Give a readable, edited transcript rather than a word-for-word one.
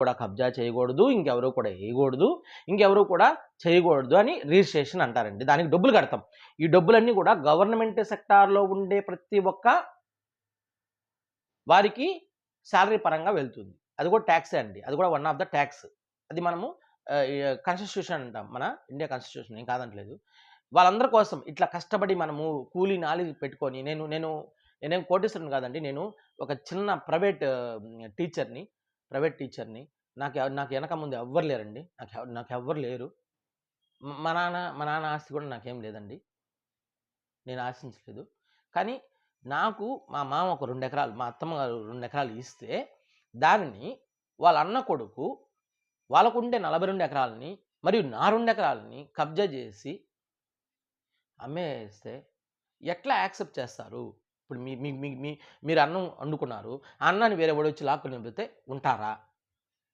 కూడా కబ్జా చేయకూడదు, ఇంకెవరు కూడా ఏయకూడదు, ఇంకెవరు కూడా చేయకూడదు అని రిజిస్ట్రేషన్ అంటారండి. దానికి డబ్బులు కడతాం. ఈ డబ్బులన్నీ కూడా గవర్నమెంట్ సెక్టార్‌లో ఉండే ప్రతి ఒక్క వారికి సాలరీ పరంగా వెళ్తుంది. అది కూడా టాక్సే అండి. అది కూడా వన్ ఆఫ్ ద టాక్స్. అది మనము ఈ కాన్స్టిట్యూషన్ అంటాం. మన ఇండియా కాన్స్టిట్యూషన్ నేను కాదనట్లేదు. వాళ్ళందరి కోసం ఇట్లా కష్టపడి మనము కూలీ నాలి పెట్టుకొని నేనేం కోటీశ్వరుడిని కాదండి. నేను ఒక చిన్న టీచర్‌ని. ప్రైవేట్ టీచర్‌ని. నాకు ఎనక ముందు ఎవ్వరు లేరండి. నాకెవ్వరు లేరు. మా నాన్న ఆస్తి కూడా నాకేం లేదండి. నేను ఆశించలేదు. కానీ నాకు మా మామ ఒక 2 ఎకరాలు, మా అత్తమ్మ గారు 2 ఎకరాలు ఇస్తే, దానిని వాళ్ళ అన్న కొడుకు వాళ్ళకుండే 42 ఎకరాలని మరియు నా 2 ఎకరాలని కబ్జా జేసి అమ్మేస్తే ఎట్లా యాక్సెప్ట్ చేస్తారు? ఇప్పుడు మీ మీ మీ మీ మీరు అన్నం వండుకున్నారు. ఆ అన్నాన్ని వేరే వాడొచ్చి లాక్కొని ఎళ్ళిపోతే ఉంటారా?